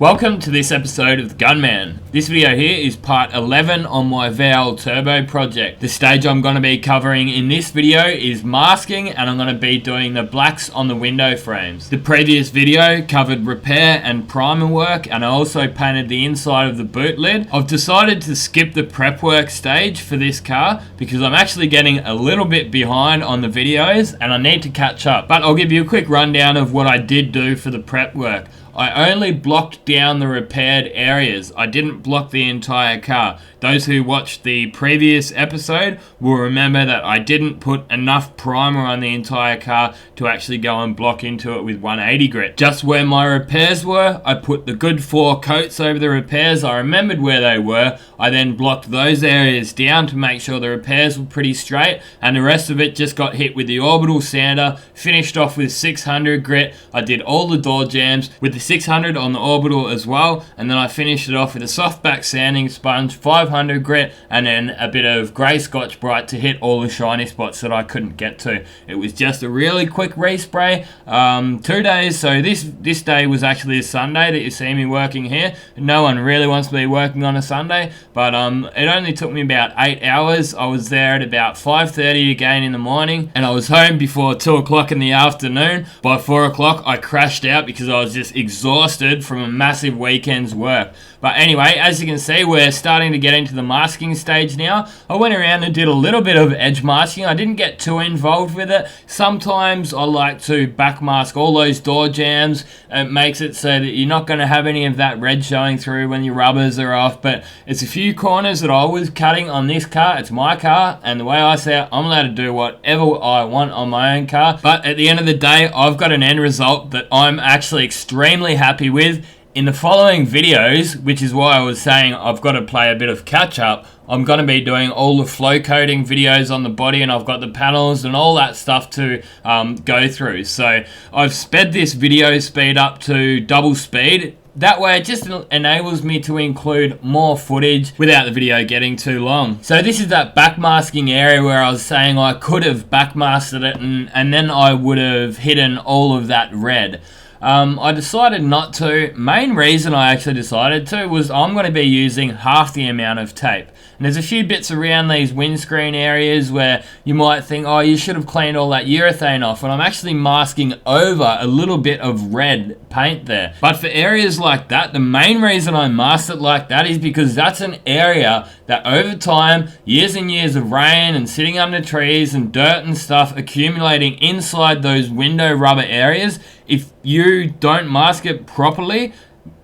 Welcome to this episode of the Gunman. This video here is part 11 on my VL Turbo project. The stage I'm going to be covering in this video is masking, and I'm going to be doing the blacks on the window frames. The previous video covered repair and primer work, and I also painted the inside of the boot lid. I've decided to skip the prep work stage for this car because I'm actually getting a little bit behind on the videos and I need to catch up. But I'll give you a quick rundown of what I did do for the prep work. I only blocked down the repaired areas. I didn't block the entire car. Those who watched the previous episode will remember that I didn't put enough primer on the entire car to actually go and block into it with 180 grit. Just where my repairs were, I put the good 4 coats over the repairs. I remembered where they were. I then blocked those areas down to make sure the repairs were pretty straight, and the rest of it just got hit with the orbital sander, finished off with 600 grit. I did all the door jambs with the 600 on the orbital as well, and then I finished it off with a softback sanding sponge, 500 grit, and then a bit of grey Scotch Brite to hit all the shiny spots that I couldn't get to. It was just a really quick respray, 2 days. So this day was actually a Sunday that you see me working here. No one really wants to be working on a Sunday, but it only took me about 8 hours. I was there at about 5:30 again in the morning, and I was home before 2 o'clock in the afternoon. By 4 o'clock I crashed out because I was just exhausted from a massive weekend's work. But anyway, as you can see, we're starting to get into the masking stage now. I went around and did a little bit of edge masking. I didn't get too involved with it. Sometimes I like to back mask all those door jambs. It makes it so that you're not going to have any of that red showing through when your rubbers are off. But it's a few corners that I was cutting on this car. It's my car, and the way I say it, I'm allowed to do whatever I want on my own car. But at the end of the day, I've got an end result that I'm actually extremely happy with. In the following videos, which is why I was saying I've got to play a bit of catch up, I'm going to be doing all the flow coating videos on the body, and I've got the panels and all that stuff to go through. So I've sped this video speed up to double speed. That way it just enables me to include more footage without the video getting too long. So this is that backmasking area where I was saying I could have backmasked it and then I would have hidden all of that red. I decided not to. Main reason I actually decided to was I'm going to be using half the amount of tape. And there's a few bits around these windscreen areas where you might think, oh, you should have cleaned all that urethane off. And I'm actually masking over a little bit of red paint there. But for areas like that, the main reason I masked it like that is because that's an area that over time, years and years of rain and sitting under trees and dirt and stuff accumulating inside those window rubber areas, if you don't mask it properly,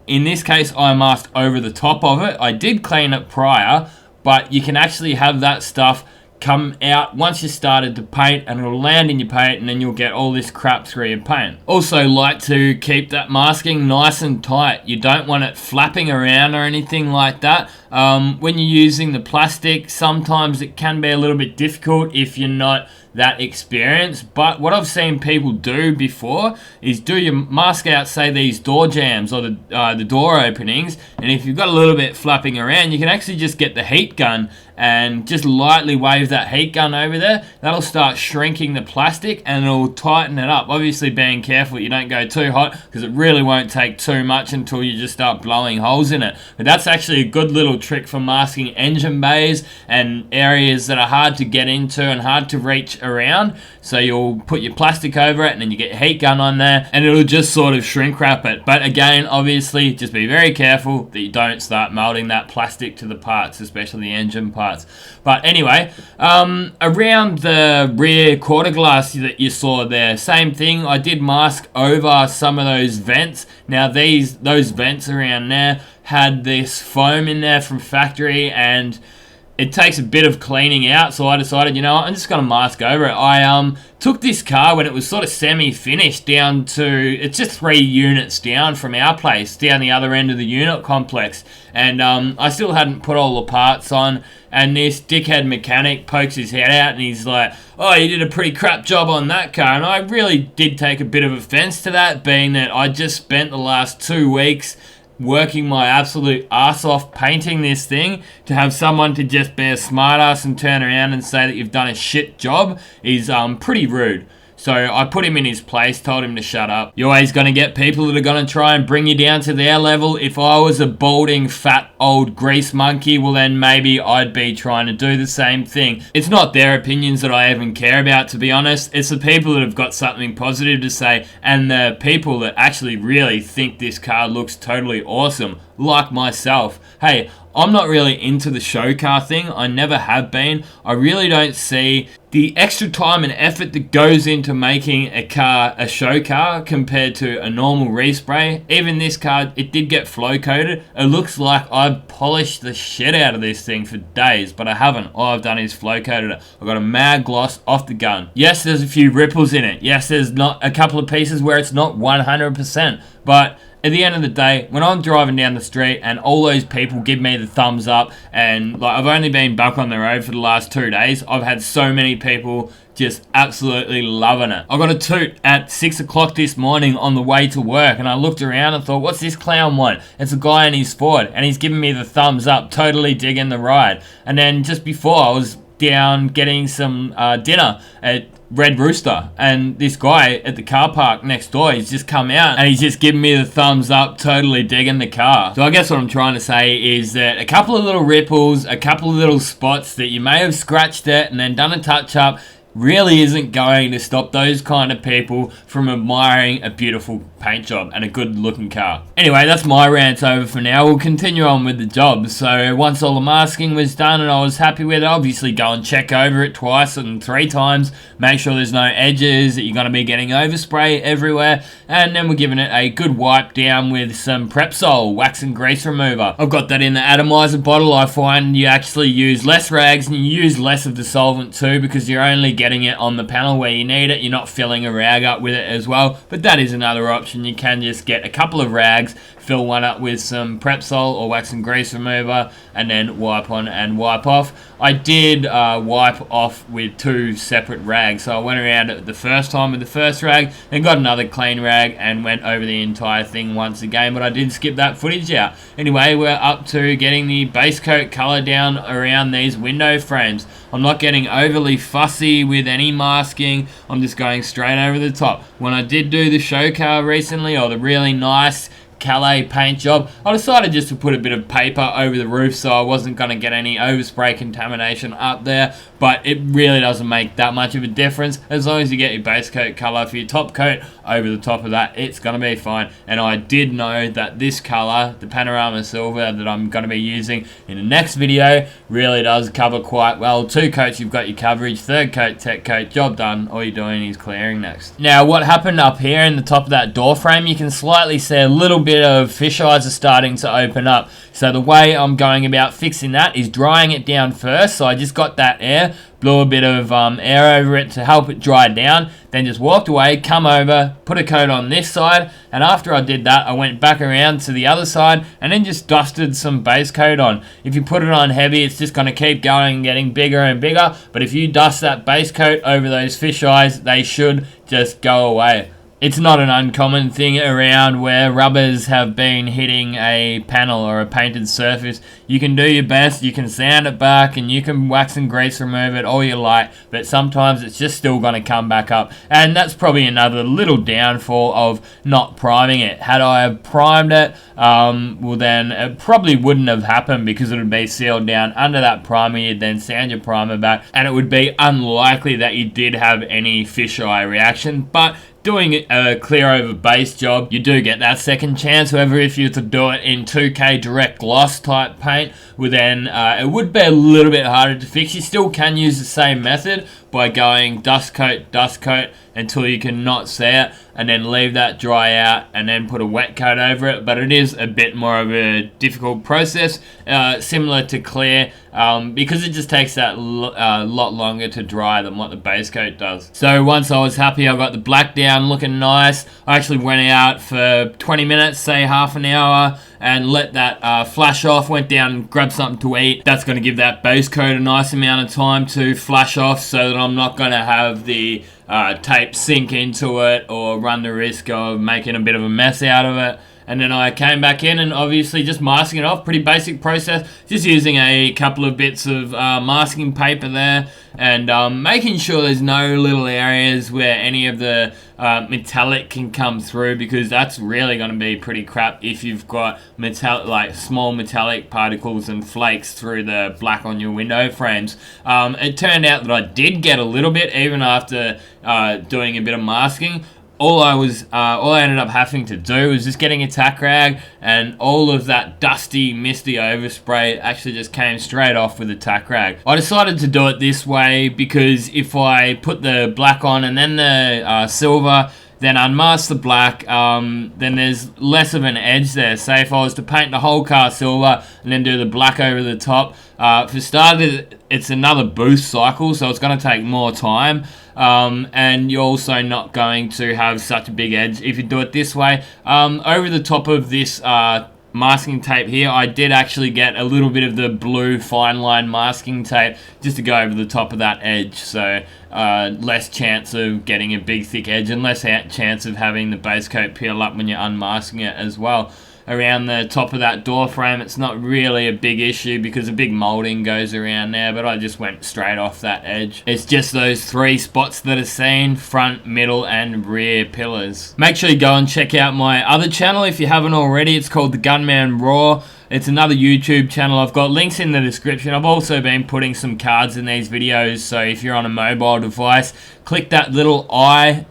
in this case I masked over the top of it. I did clean it prior, but you can actually have that stuff come out once you started to paint, and it'll land in your paint, and then you'll get all this crap through your paint. Also like to keep that masking nice and tight. You don't want it flapping around or anything like that. When you're using the plastic, sometimes it can be a little bit difficult if you're not that experienced. But what I've seen people do before is do your mask out, say, these door jambs or the door openings, and if you've got a little bit flapping around, you can actually just get the heat gun and just lightly wave that heat gun over there. That'll start shrinking the plastic and it'll tighten it up. Obviously being careful you don't go too hot, because it really won't take too much until you just start blowing holes in it. But that's actually a good little trick for masking engine bays and areas that are hard to get into and hard to reach around. So you'll put your plastic over it and then you get your heat gun on there and it'll just sort of shrink wrap it. But again, obviously just be very careful that you don't start melting that plastic to the parts, especially the engine parts. But anyway, around the rear quarter glass that you saw there, same thing. I did mask over some of those vents. Now those vents around there had this foam in there from factory, and it takes a bit of cleaning out, so I decided, you know what, I'm just going to mask over it. I took this car when it was sort of semi-finished down to, it's just 3 units down from our place, down the other end of the unit complex, and I still hadn't put all the parts on, and this dickhead mechanic pokes his head out and he's like, oh, you did a pretty crap job on that car. And I really did take a bit of offense to that, being that I just spent the last 2 weeks working my absolute ass off painting this thing. To have someone to just be a smart ass and turn around and say that you've done a shit job is pretty rude. So I put him in his place, told him to shut up. You're always going to get people that are going to try and bring you down to their level. If I was a balding, fat, old grease monkey, well then maybe I'd be trying to do the same thing. It's not their opinions that I even care about, to be honest. It's the people that have got something positive to say, and the people that actually really think this car looks totally awesome, like myself. Hey, I'm not really into the show car thing. I never have been. I really don't see the extra time and effort that goes into making a car a show car compared to a normal respray. Even this car, it did get flow coated. It looks like I've polished the shit out of this thing for days, but I haven't. All I've done is flow coated it. I've got a mad gloss off the gun. Yes, there's a few ripples in it. Yes, there's not a couple of pieces where it's not 100%, but at the end of the day, when I'm driving down the street and all those people give me the thumbs up, and like I've only been back on the road for the last 2 days, I've had so many people just absolutely loving it. I got a toot at 6 o'clock this morning on the way to work, and I looked around and thought, what's this clown want? It's a guy in his Ford, and he's giving me the thumbs up, totally digging the ride. And then just before, I was down getting some dinner at Red Rooster, and this guy at the car park next door, he's just come out and he's just giving me the thumbs up, totally digging the car. So I guess what I'm trying to say is that a couple of little ripples, a couple of little spots that you may have scratched it and then done a touch up really isn't going to stop those kind of people from admiring a beautiful paint job and a good looking car. Anyway, that's my rant over for now. We'll continue on with the job. So once all the masking was done and I was happy with it, obviously go and check over it twice and 3 times, make sure there's no edges, that you're going to be getting overspray everywhere, and then we're giving it a good wipe down with some Prepsol wax and grease remover. I've got that in the atomizer bottle. I find you actually use less rags and you use less of the solvent too, because you're only getting it on the panel where you need it. You're not filling a rag up with it as well, but that is another option. You can just get a couple of rags, fill one up with some Prepsol or wax and grease remover, and then wipe on and wipe off. I did wipe off with 2 separate rags, so I went around it the first time with the first rag, then got another clean rag and went over the entire thing once again, but I did skip that footage out. Anyway, we're up to getting the base coat colour down around these window frames. I'm not getting overly fussy with any masking, I'm just going straight over the top. When I did do the show car recently, or the really nice Calais paint job, I decided just to put a bit of paper over the roof so I wasn't going to get any overspray contamination up there, but it really doesn't make that much of a difference. As long as you get your base coat colour for your top coat over the top of that, it's going to be fine. And I did know that this colour, the Panorama Silver that I'm going to be using in the next video, really does cover quite well. 2 coats, you've got your coverage. 3rd coat, tech coat, job done. All you're doing is clearing next. Now, what happened up here in the top of that door frame, you can slightly see a little bit of fisheyes are starting to open up. So the way I'm going about fixing that is drying it down first. So I just got that air, blew a bit of air over it to help it dry down, then just walked away, come over, put a coat on this side, and after I did that, I went back around to the other side and then just dusted some base coat on. If you put it on heavy, it's just going to keep going and getting bigger and bigger, but if you dust that base coat over those fisheyes, they should just go away. It's not an uncommon thing around where rubbers have been hitting a panel or a painted surface. You can do your best, you can sand it back, and you can wax and grease remove it all you like, but sometimes it's just still going to come back up. And that's probably another little downfall of not priming it. Had I have primed it, well then it probably wouldn't have happened, because it would be sealed down under that primer. You'd then sand your primer back, and it would be unlikely that you did have any fisheye reaction. But doing a clear over base job, you do get that second chance. However, if you were to do it in 2K direct gloss type paint, well then it would be a little bit harder to fix. You still can use the same method by going dust coat until you can not see it, and then leave that dry out and then put a wet coat over it. But it is a bit more of a difficult process, similar to clear, because it just takes that lot longer to dry than what the base coat does. So once I was happy, I got the black down looking nice. I actually went out for 20 minutes, say half an hour, and let that flash off, went down and grabbed something to eat. That's going to give that base coat a nice amount of time to flash off, so that I'm not going to have the tape sink into it or run the risk of making a bit of a mess out of it. And then I came back in and obviously just masking it off. Pretty basic process. Just using a couple of bits of masking paper there, and making sure there's no little areas where any of the metallic can come through, because that's really going to be pretty crap if you've got small metallic particles and flakes through the black on your window frames. It turned out that I did get a little bit even after doing a bit of masking. All I ended up having to do was just getting a tack rag, and all of that dusty, misty overspray actually just came straight off with a tack rag. I decided to do it this way because if I put the black on and then the silver, then unmask the black, then there's less of an edge there. Say if I was to paint the whole car silver and then do the black over the top, for starters, it's another boost cycle, so it's going to take more time. And you're also not going to have such a big edge if you do it this way. Over the top of this masking tape here, I did actually get a little bit of the blue fine line masking tape just to go over the top of that edge, so less chance of getting a big thick edge and less chance of having the base coat peel up when you're unmasking it as well. Around the top of that door frame, it's not really a big issue because a big molding goes around there, but I just went straight off that edge. It's just those 3 spots that are seen: front, middle, and rear pillars. Make sure you go and check out my other channel if you haven't already. It's called the Gunman Raw. It's another YouTube channel. I've got links in the description. I've also been putting some cards in these videos, so if you're on a mobile device, click that little I,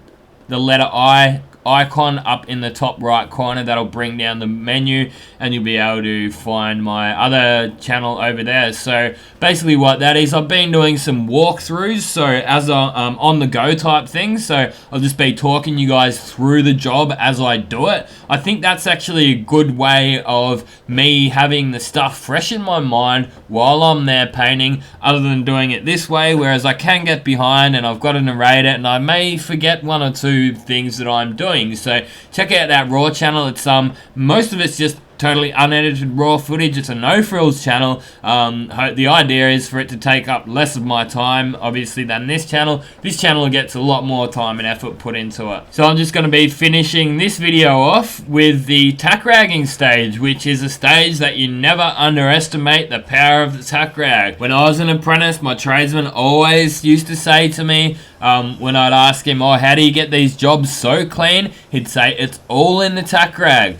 the letter I icon up in the top right corner. That'll bring down the menu and you'll be able to find my other channel over there. So basically what that is, I've been doing some walkthroughs, so as on the go type things, so I'll just be talking you guys through the job as I do it. I think that's actually a good way of me having the stuff fresh in my mind while I'm there painting, other than doing it this way, whereas I can get behind and I've got to narrate it and I may forget 1 or 2 things that I'm doing. So check out that Raw channel. It's most of it's just totally unedited raw footage. It's a no frills channel. The idea is for it to take up less of my time, obviously, than this channel. This channel gets a lot more time and effort put into it. So I'm just going to be finishing this video off with the tack ragging stage, which is a stage that you never underestimate the power of the tack rag. When I was an apprentice, my tradesman always used to say to me, when I'd ask him, oh, how do you get these jobs so clean? He'd say, it's all in the tack rag.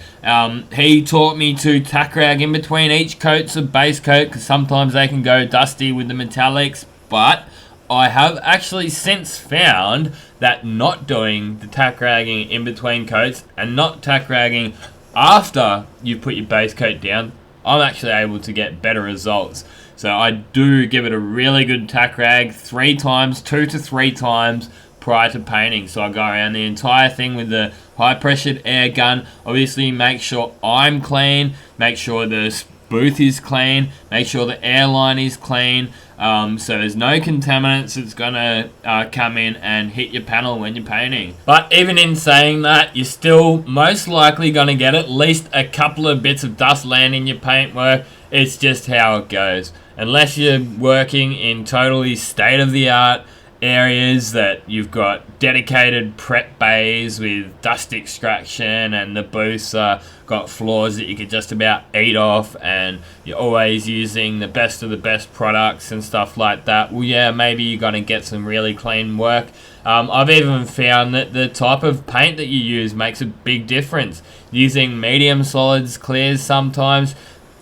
He taught me to tack rag in between each coats of base coat, because sometimes they can go dusty with the metallics, but I have actually since found that not doing the tack ragging in between coats and not tack ragging after you put your base coat down, I'm actually able to get better results. So I do give it a really good tack rag 3 times, 2 to 3 times prior to painting. So I go around the entire thing with the high pressured air gun. Obviously make sure I'm clean, make sure the booth is clean, make sure the airline is clean, so there's no contaminants that's gonna come in and hit your panel when you're painting. But even in saying that, you're still most likely gonna get at least a couple of bits of dust land in your paintwork. It's just how it goes. Unless you're working in totally state-of-the-art areas that you've got dedicated prep bays with dust extraction and the booths got floors that you could just about eat off, and you're always using the best of the best products and stuff like that, well, yeah, maybe you're going to get some really clean work. I've even found that the type of paint that you use makes a big difference. Using medium solids, clears, sometimes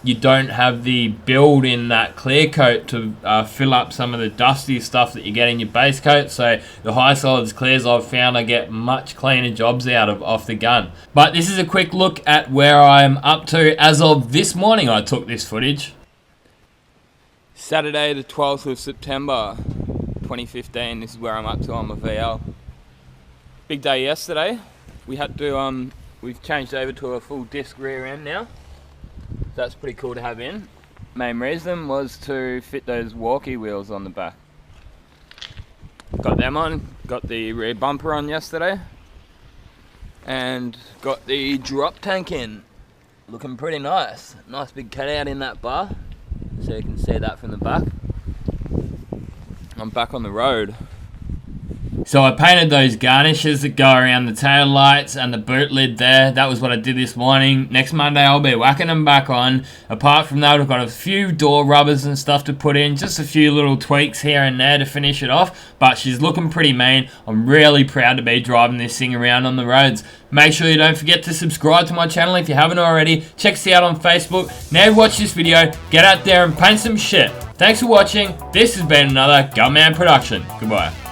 you don't have the build in that clear coat to fill up some of the dusty stuff that you get in your base coat. So the high solids clears, I've found I get much cleaner jobs out of off the gun. But this is a quick look at where I'm up to as of this morning. I took this footage. Saturday the 12th of September 2015. This is where I'm up to on my VL. Big day yesterday. We had to we've changed over to a full disc rear end now. That's pretty cool to have in. Main reason was to fit those walkie wheels on the back. Got them on, got the rear bumper on yesterday, and got the drop tank in. Looking pretty nice. Nice big cutout in that bar, so you can see that from the back. I'm back on the road. So I painted those garnishes that go around the tail lights and the boot lid there. That was what I did this morning. Next Monday I'll be whacking them back on. Apart from that, I've got a few door rubbers and stuff to put in, just a few little tweaks here and there to finish it off, but she's looking pretty mean. I'm really proud to be driving this thing around on the roads. Make sure you don't forget to subscribe to my channel if you haven't already. Check us out on Facebook. Now you watch this video, get out there and paint some shit. Thanks for watching. This has been another Gunman production. Goodbye.